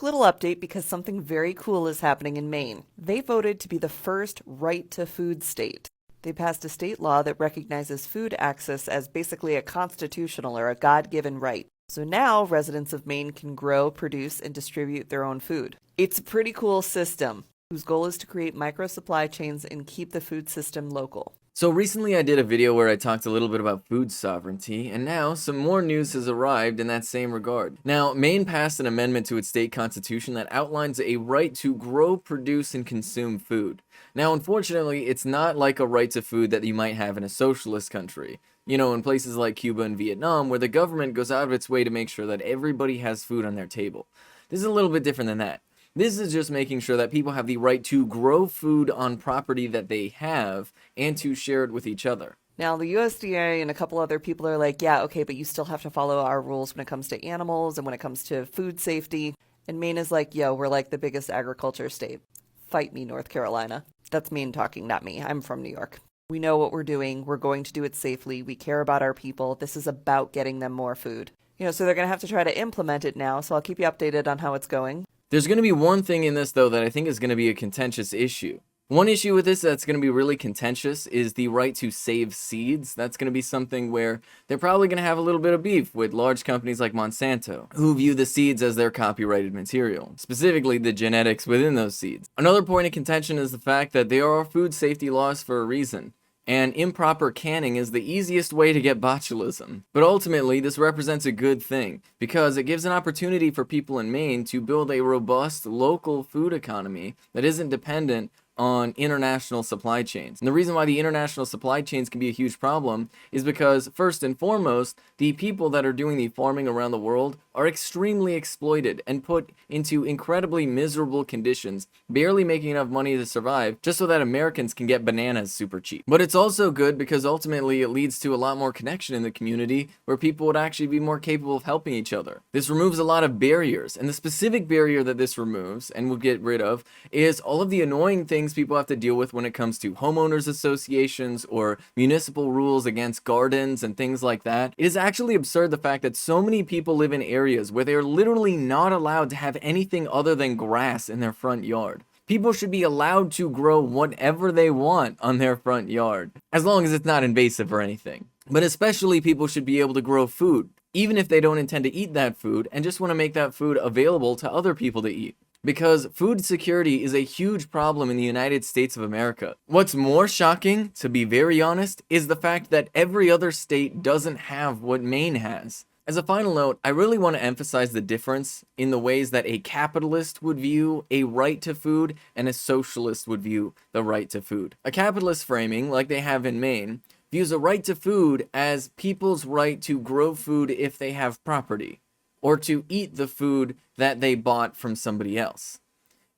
Little update because something very cool is happening in Maine. They voted to be the first right to food state. They passed a state law that recognizes food access as basically a constitutional or a God given right. So now residents of Maine can grow, produce, and distribute their own food. It's a pretty cool system whose goal is to create micro supply chains and keep the food system local. So recently I did a video where I talked a little bit about food sovereignty, and now some more news has arrived in that same regard. Now, Maine passed an amendment to its state constitution that outlines a right to grow, produce, and consume food. Now, unfortunately, it's not like a right to food that you might have in a socialist country. You know, in places like Cuba and Vietnam, where the government goes out of its way to make sure that everybody has food on their table. This is a little bit different than that. This is just making sure that people have the right to grow food on property that they have and to share it with each other. Now, the USDA and a couple other people are like, yeah, okay, but you still have to follow our rules when it comes to animals and when it comes to food safety. And Maine is like, yo, we're like the biggest agriculture state. Fight me, North Carolina. That's Maine talking, not me. I'm from New York. We know what we're doing. We're going to do it safely. We care about our people. This is about getting them more food. So they're going to have to try to implement it now. So I'll keep you updated on how it's going. There's going to be one thing in this, though, that I think is going to be a contentious issue. One issue with this that's going to be really contentious is the right to save seeds. That's going to be something where they're probably going to have a little bit of beef with large companies like Monsanto, who view the seeds as their copyrighted material, specifically the genetics within those seeds. Another point of contention is the fact that there are food safety laws for a reason. And improper canning is the easiest way to get botulism. But ultimately, this represents a good thing, because it gives an opportunity for people in Maine to build a robust local food economy that isn't dependent on international supply chains. And the reason why the international supply chains can be a huge problem is because, first and foremost, the people that are doing the farming around the world are extremely exploited and put into incredibly miserable conditions, barely making enough money to survive, just so that Americans can get bananas super cheap. But it's also good because ultimately it leads to a lot more connection in the community where people would actually be more capable of helping each other. This removes a lot of barriers, and the specific barrier that this removes and will get rid of is all of the annoying things people have to deal with when it comes to homeowners associations or municipal rules against gardens and things like that. It is actually absurd the fact that so many people live in areas where they are literally not allowed to have anything other than grass in their front yard. People should be allowed to grow whatever they want on their front yard, as long as it's not invasive or anything. But especially people should be able to grow food, even if they don't intend to eat that food and just want to make that food available to other people to eat. Because food security is a huge problem in the United States of America. What's more shocking, to be very honest, is the fact that every other state doesn't have what Maine has. As a final note, I really want to emphasize the difference in the ways that a capitalist would view a right to food and a socialist would view the right to food. A capitalist framing, like they have in Maine, views a right to food as people's right to grow food if they have property, or to eat the food that they bought from somebody else.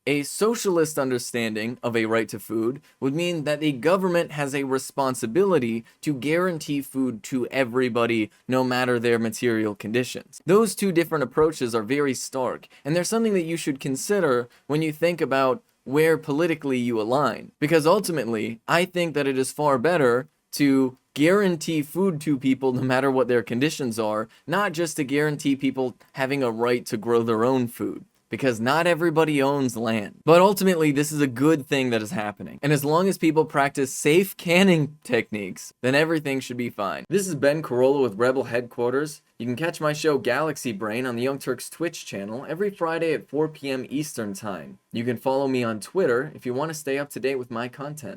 A socialist understanding of a right to food would mean that the government has a responsibility to guarantee food to everybody, no matter their material conditions. Those two different approaches are very stark, and they're something that you should consider when you think about where politically you align. Because ultimately, I think that it is far better to guarantee food to people no matter what their conditions are, not just to guarantee people having a right to grow their own food. Because not everybody owns land. But ultimately, this is a good thing that is happening. And as long as people practice safe canning techniques, then everything should be fine. This is Ben Carollo with Rebel Headquarters. You can catch my show Galaxy Brain on the Young Turks Twitch channel every Friday at 4 p.m. Eastern Time. You can follow me on Twitter if you want to stay up to date with my content.